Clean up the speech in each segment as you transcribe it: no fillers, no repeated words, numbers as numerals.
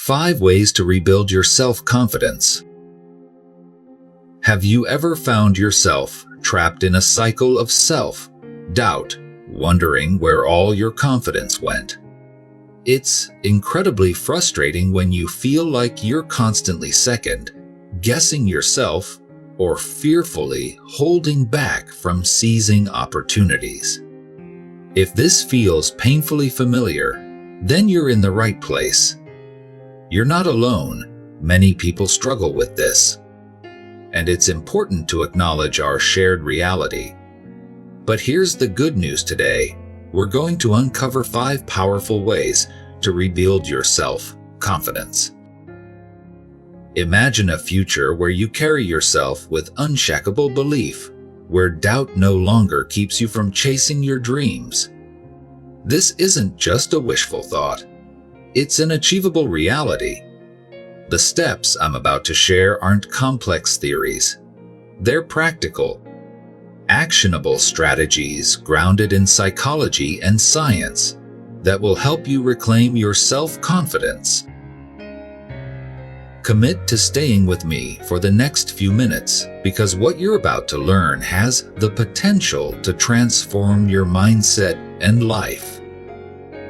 5 ways to rebuild your self-confidence. Have you ever found yourself trapped in a cycle of self-doubt, wondering where all your confidence went? It's incredibly frustrating when you feel like you're constantly second, guessing yourself, or fearfully holding back from seizing opportunities. If this feels painfully familiar, then you're in the right place. You're not alone. Many people struggle with this. And it's important to acknowledge our shared reality. But here's the good news today. We're going to uncover 5 powerful ways to rebuild your self-confidence. Imagine a future where you carry yourself with unshakable belief, where doubt no longer keeps you from chasing your dreams. This isn't just a wishful thought. It's an achievable reality. The steps I'm about to share aren't complex theories. They're practical, actionable strategies grounded in psychology and science that will help you reclaim your self-confidence. Commit to staying with me for the next few minutes because what you're about to learn has the potential to transform your mindset and life.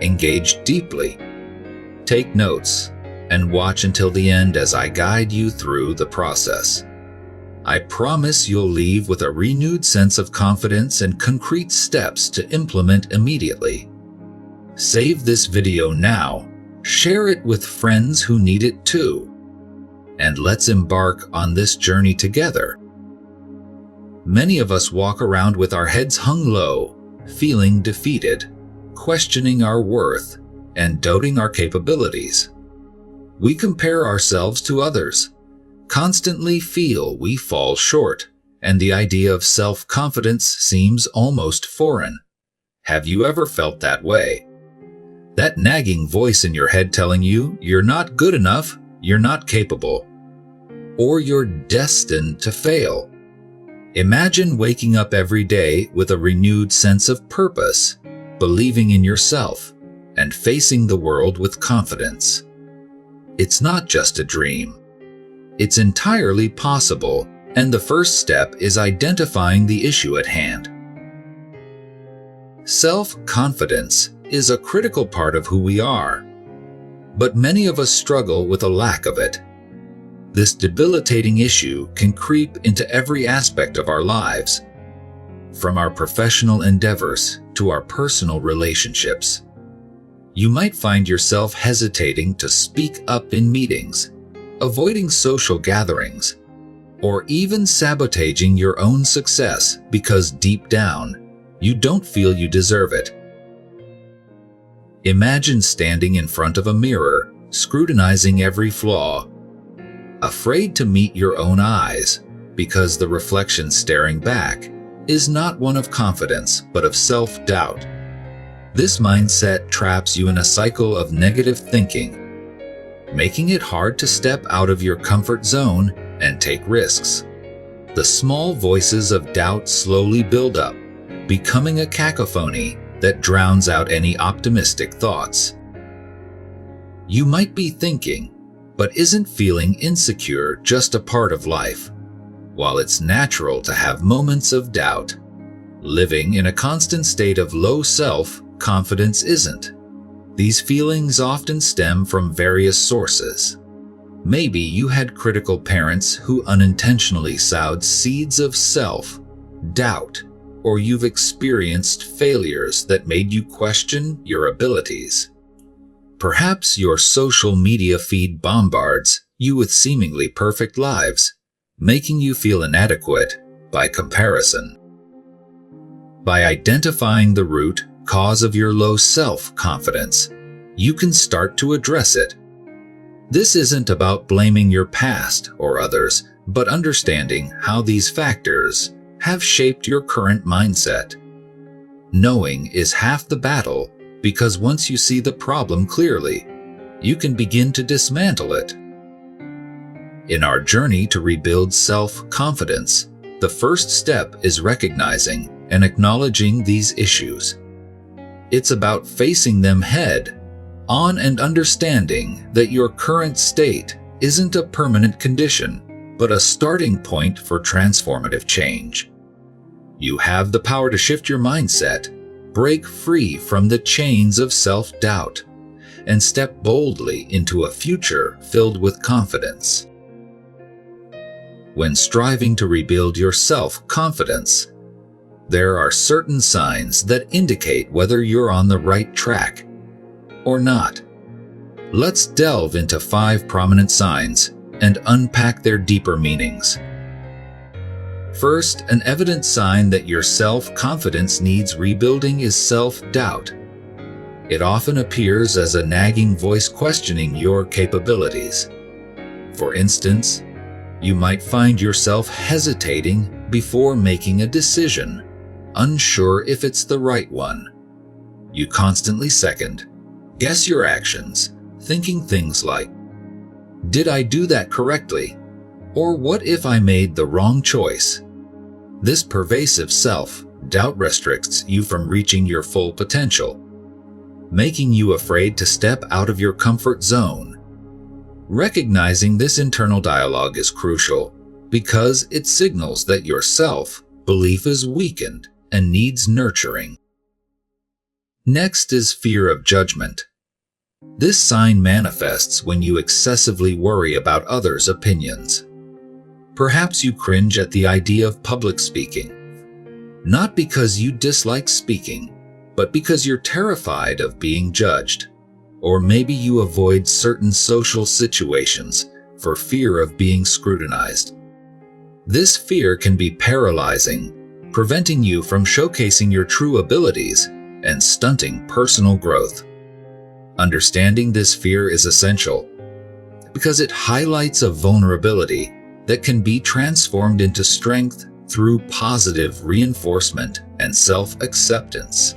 Engage deeply, take notes, and watch until the end as I guide you through the process. I promise you'll leave with a renewed sense of confidence and concrete steps to implement immediately. Save this video now, share it with friends who need it too, and let's embark on this journey together. Many of us walk around with our heads hung low, feeling defeated, questioning our worth, and doubting our capabilities. We compare ourselves to others, constantly feel we fall short, and the idea of self-confidence seems almost foreign. Have you ever felt that way? That nagging voice in your head telling you you're not good enough, you're not capable, or you're destined to fail. Imagine waking up every day with a renewed sense of purpose, believing in yourself, and facing the world with confidence. It's not just a dream. It's entirely possible, and the first step is identifying the issue at hand. Self-confidence is a critical part of who we are, but many of us struggle with a lack of it. This debilitating issue can creep into every aspect of our lives, from our professional endeavors to our personal relationships. You might find yourself hesitating to speak up in meetings, avoiding social gatherings, or even sabotaging your own success because deep down, you don't feel you deserve it. Imagine standing in front of a mirror, scrutinizing every flaw, afraid to meet your own eyes because the reflection staring back is not one of confidence but of self-doubt. This mindset traps you in a cycle of negative thinking, making it hard to step out of your comfort zone and take risks. The small voices of doubt slowly build up, becoming a cacophony that drowns out any optimistic thoughts. You might be thinking, but isn't feeling insecure just a part of life? While it's natural to have moments of doubt, living in a constant state of low self-confidence isn't. These feelings often stem from various sources. Maybe you had critical parents who unintentionally sowed seeds of self-doubt, or you've experienced failures that made you question your abilities. Perhaps your social media feed bombards you with seemingly perfect lives, making you feel inadequate by comparison. By identifying the root cause of your low self-confidence, you can start to address it. This isn't about blaming your past or others, but understanding how these factors have shaped your current mindset. Knowing is half the battle, because once you see the problem clearly, you can begin to dismantle it. In our journey to rebuild self-confidence, the first step is recognizing and acknowledging these issues. It's about facing them head on and understanding that your current state isn't a permanent condition, but a starting point for transformative change. You have the power to shift your mindset, break free from the chains of self-doubt, and step boldly into a future filled with confidence. When striving to rebuild your self-confidence, there are certain signs that indicate whether you're on the right track or not. Let's delve into 5 prominent signs and unpack their deeper meanings. First, an evident sign that your self-confidence needs rebuilding is self-doubt. It often appears as a nagging voice questioning your capabilities. For instance, you might find yourself hesitating before making a decision, unsure if it's the right one. You constantly second-guess your actions, thinking things like, "Did I do that correctly?" Or "What if I made the wrong choice?" This pervasive self-doubt restricts you from reaching your full potential, making you afraid to step out of your comfort zone. Recognizing this internal dialogue is crucial because it signals that your self-belief is weakened and needs nurturing. Next is fear of judgment. This sign manifests when you excessively worry about others' opinions. Perhaps you cringe at the idea of public speaking, not because you dislike speaking, but because you're terrified of being judged. Or maybe you avoid certain social situations for fear of being scrutinized. This fear can be paralyzing, preventing you from showcasing your true abilities and stunting personal growth. Understanding this fear is essential because it highlights a vulnerability that can be transformed into strength through positive reinforcement and self-acceptance.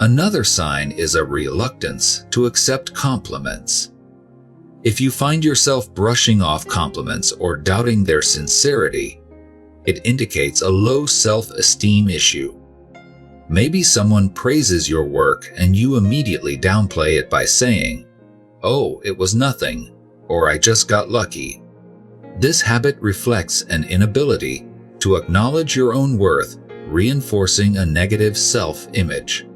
Another sign is a reluctance to accept compliments. If you find yourself brushing off compliments or doubting their sincerity, it indicates a low self-esteem issue. Maybe someone praises your work and you immediately downplay it by saying, "Oh, it was nothing," or "I just got lucky." This habit reflects an inability to acknowledge your own worth, reinforcing a negative self-image.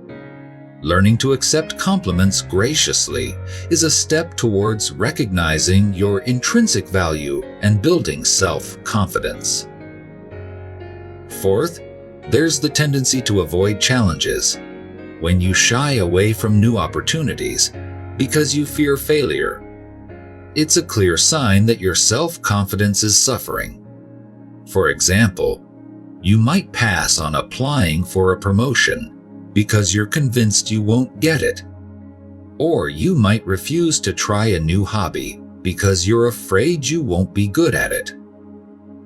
Learning to accept compliments graciously is a step towards recognizing your intrinsic value and building self-confidence. Fourth, there's the tendency to avoid challenges. When you shy away from new opportunities because you fear failure, it's a clear sign that your self-confidence is suffering. For example, you might pass on applying for a promotion because you're convinced you won't get it. Or you might refuse to try a new hobby because you're afraid you won't be good at it.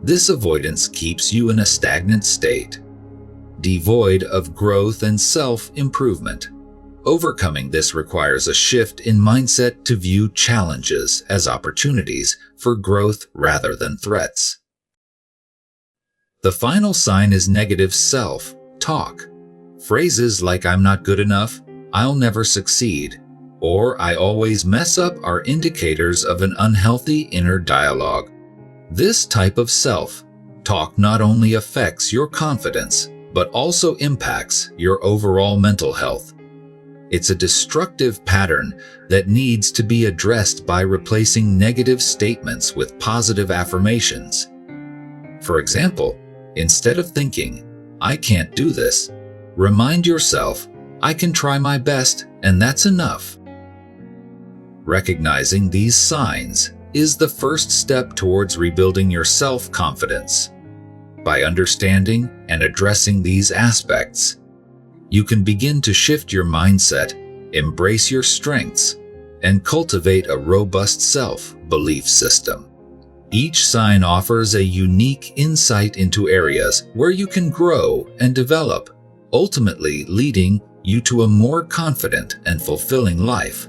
This avoidance keeps you in a stagnant state, devoid of growth and self-improvement. Overcoming this requires a shift in mindset to view challenges as opportunities for growth rather than threats. The final sign is negative self-talk. Phrases like "I'm not good enough," "I'll never succeed," or "I always mess up" are indicators of an unhealthy inner dialogue. This type of self-talk not only affects your confidence, but also impacts your overall mental health. It's a destructive pattern that needs to be addressed by replacing negative statements with positive affirmations. For example, instead of thinking, "I can't do this," remind yourself, "I can try my best, and that's enough." Recognizing these signs is the first step towards rebuilding your self-confidence. By understanding and addressing these aspects, you can begin to shift your mindset, embrace your strengths, and cultivate a robust self-belief system. Each sign offers a unique insight into areas where you can grow and develop, ultimately leading you to a more confident and fulfilling life.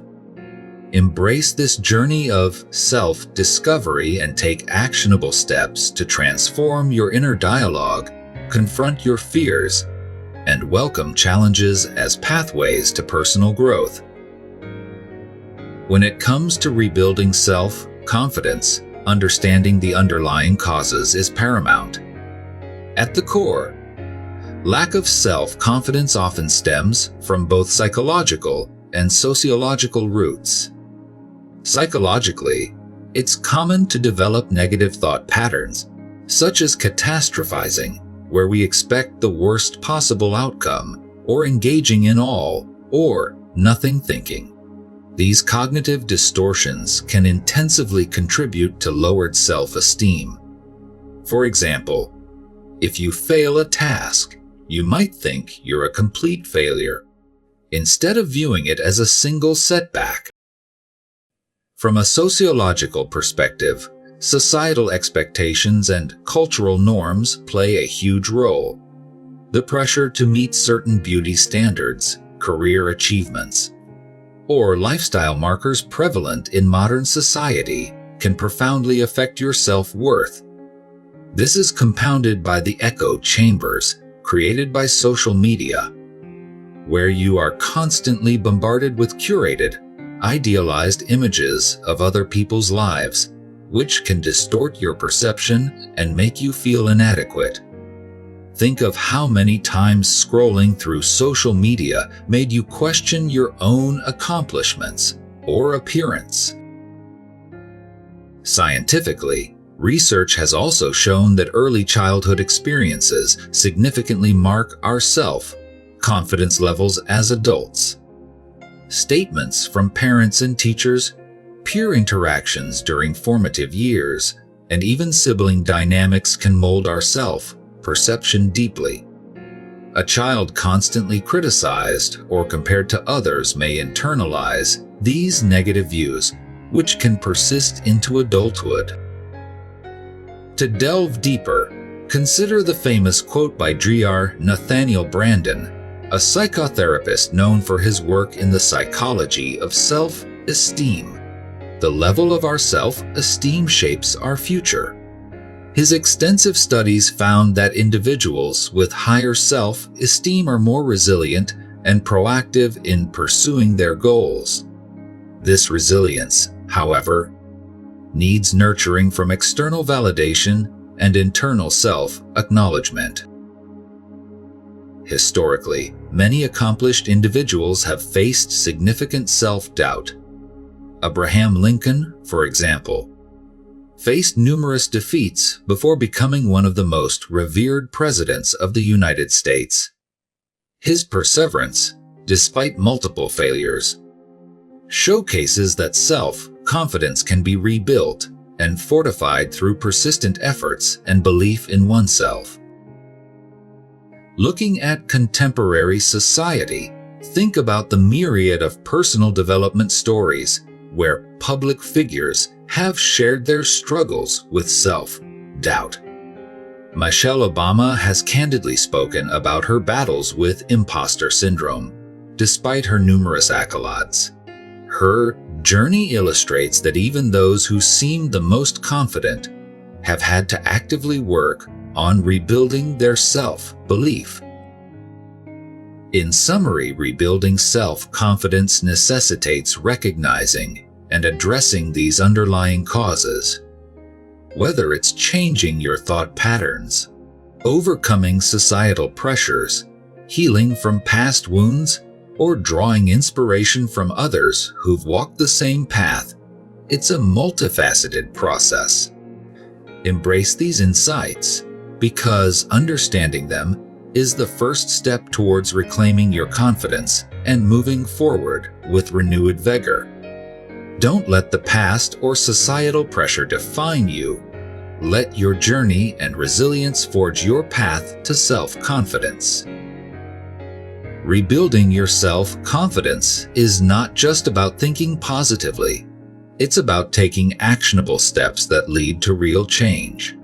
Embrace this journey of self-discovery and take actionable steps to transform your inner dialogue, confront your fears, and welcome challenges as pathways to personal growth. When it comes to rebuilding self-confidence, understanding the underlying causes is paramount. At the core, lack of self-confidence often stems from both psychological and sociological roots. Psychologically, it's common to develop negative thought patterns, such as catastrophizing, where we expect the worst possible outcome, or engaging in all or nothing thinking. These cognitive distortions can intensively contribute to lowered self-esteem. For example, if you fail a task, you might think you're a complete failure, instead of viewing it as a single setback. From a sociological perspective, societal expectations and cultural norms play a huge role. The pressure to meet certain beauty standards, career achievements, or lifestyle markers prevalent in modern society can profoundly affect your self-worth. This is compounded by the echo chambers created by social media, where you are constantly bombarded with curated, idealized images of other people's lives, which can distort your perception and make you feel inadequate. Think of how many times scrolling through social media made you question your own accomplishments or appearance. Scientifically, research has also shown that early childhood experiences significantly mark our self-confidence levels as adults. Statements from parents and teachers, peer interactions during formative years, and even sibling dynamics can mold our self-perception deeply. A child constantly criticized or compared to others may internalize these negative views, which can persist into adulthood. To delve deeper, consider the famous quote by Dr. Nathaniel Branden, a psychotherapist known for his work in the psychology of self-esteem. The level of our self-esteem shapes our future. His extensive studies found that individuals with higher self-esteem are more resilient and proactive in pursuing their goals. This resilience, however, needs nurturing from external validation and internal self-acknowledgement. Historically, many accomplished individuals have faced significant self-doubt. Abraham Lincoln, for example, faced numerous defeats before becoming one of the most revered presidents of the United States. His perseverance, despite multiple failures, showcases that self-confidence can be rebuilt and fortified through persistent efforts and belief in oneself. Looking at contemporary society, think about the myriad of personal development stories where public figures have shared their struggles with self-doubt. Michelle Obama has candidly spoken about her battles with imposter syndrome, despite her numerous accolades. Her journey illustrates that even those who seem the most confident have had to actively work on rebuilding their self-belief. In summary, rebuilding self-confidence necessitates recognizing and addressing these underlying causes. Whether it's changing your thought patterns, overcoming societal pressures, healing from past wounds, or drawing inspiration from others who've walked the same path, it's a multifaceted process. Embrace these insights, because understanding them is the first step towards reclaiming your confidence and moving forward with renewed vigor. Don't let the past or societal pressure define you. Let your journey and resilience forge your path to self-confidence. Rebuilding your self-confidence is not just about thinking positively. It's about taking actionable steps that lead to real change.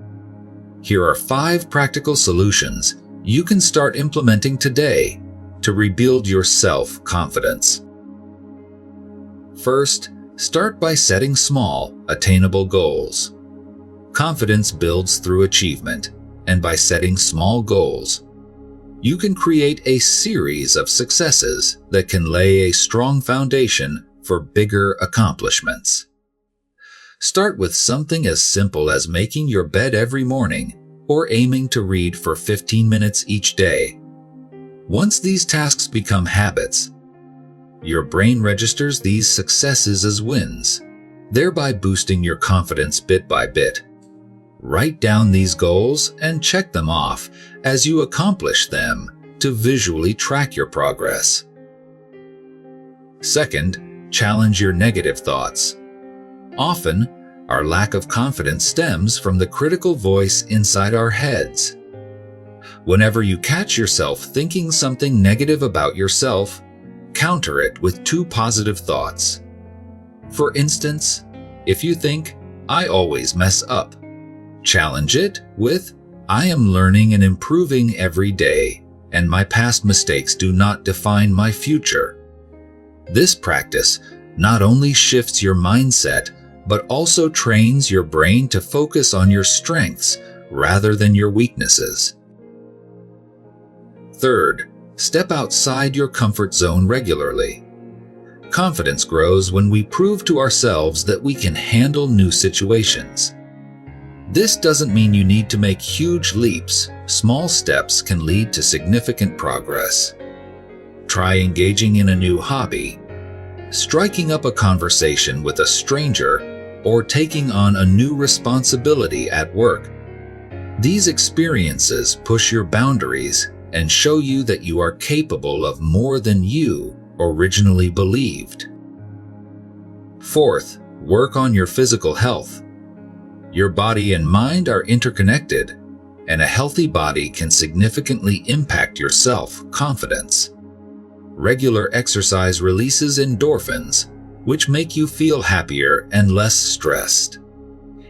Here are 5 practical solutions you can start implementing today to rebuild your self-confidence. First, start by setting small, attainable goals. Confidence builds through achievement, and by setting small goals, you can create a series of successes that can lay a strong foundation for bigger accomplishments. Start with something as simple as making your bed every morning or aiming to read for 15 minutes each day. Once these tasks become habits, your brain registers these successes as wins, thereby boosting your confidence bit by bit. Write down these goals and check them off as you accomplish them to visually track your progress. Second, challenge your negative thoughts. Often, our lack of confidence stems from the critical voice inside our heads. Whenever you catch yourself thinking something negative about yourself, counter it with 2 positive thoughts. For instance, if you think, "I always mess up," challenge it with, "I am learning and improving every day, and my past mistakes do not define my future." This practice not only shifts your mindset, but also trains your brain to focus on your strengths rather than your weaknesses. Third, step outside your comfort zone regularly. Confidence grows when we prove to ourselves that we can handle new situations. This doesn't mean you need to make huge leaps. Small steps can lead to significant progress. Try engaging in a new hobby, striking up a conversation with a stranger, or taking on a new responsibility at work. These experiences push your boundaries and show you that you are capable of more than you originally believed. Fourth, work on your physical health. Your body and mind are interconnected, and a healthy body can significantly impact your self-confidence. Regular exercise releases endorphins, which make you feel happier and less stressed.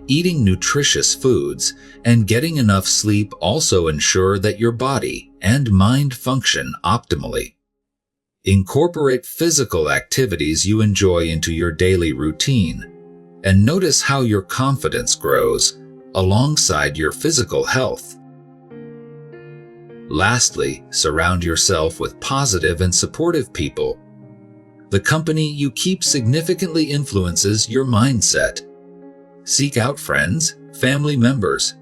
Eating nutritious foods and getting enough sleep also ensure that your body and mind function optimally. Incorporate physical activities you enjoy into your daily routine, and notice how your confidence grows alongside your physical health. Lastly, surround yourself with positive and supportive people. The company you keep significantly influences your mindset. Seek out friends, family members,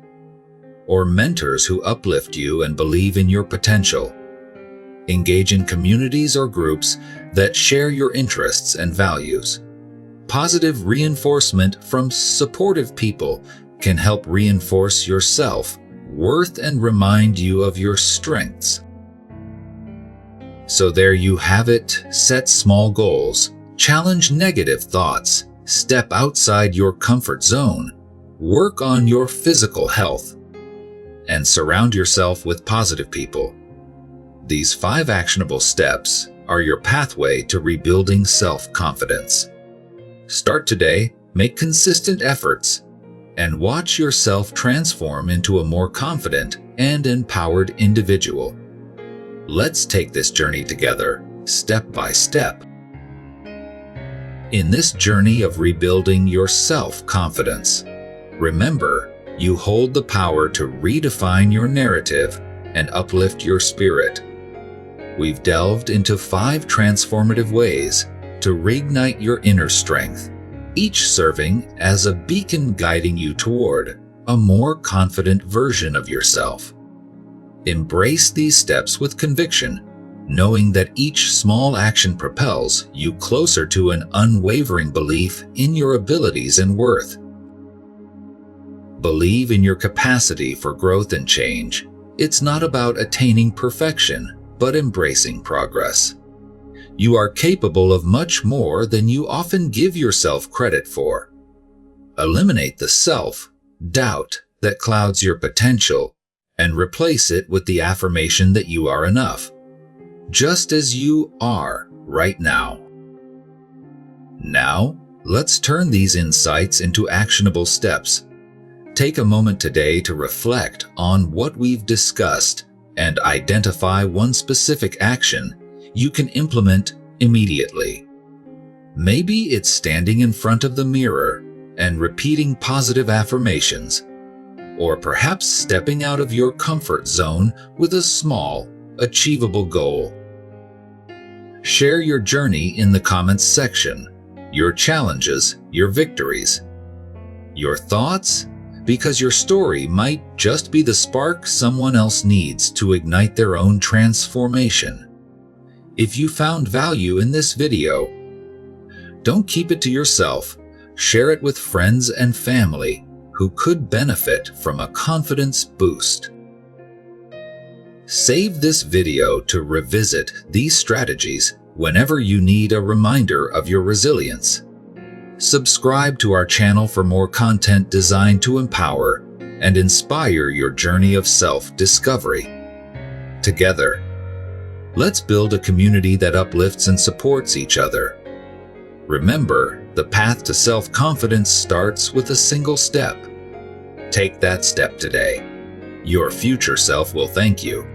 or mentors who uplift you and believe in your potential. Engage in communities or groups that share your interests and values. Positive reinforcement from supportive people can help reinforce your self-worth and remind you of your strengths. So there you have it. Set small goals, challenge negative thoughts, step outside your comfort zone, work on your physical health, and surround yourself with positive people. These 5 actionable steps are your pathway to rebuilding self-confidence. Start today, make consistent efforts, and watch yourself transform into a more confident and empowered individual. Let's take this journey together, step by step. In this journey of rebuilding your self-confidence, remember, you hold the power to redefine your narrative and uplift your spirit. We've delved into 5 transformative ways to reignite your inner strength, each serving as a beacon guiding you toward a more confident version of yourself. Embrace these steps with conviction, knowing that each small action propels you closer to an unwavering belief in your abilities and worth. Believe in your capacity for growth and change. It's not about attaining perfection, but embracing progress. You are capable of much more than you often give yourself credit for. Eliminate the self-doubt that clouds your potential and replace it with the affirmation that you are enough, just as you are right now. Now, let's turn these insights into actionable steps. Take a moment today to reflect on what we've discussed and identify one specific action you can implement immediately. Maybe it's standing in front of the mirror and repeating positive affirmations, or perhaps stepping out of your comfort zone with a small, achievable goal. Share your journey in the comments section, your challenges, your victories. Your thoughts? Because your story might just be the spark someone else needs to ignite their own transformation. If you found value in this video, don't keep it to yourself. Share it with friends and family who could benefit from a confidence boost. Save this video to revisit these strategies whenever you need a reminder of your resilience. Subscribe to our channel for more content designed to empower and inspire your journey of self-discovery. Together, let's build a community that uplifts and supports each other. Remember, the path to self-confidence starts with a single step. Take that step today. Your future self will thank you.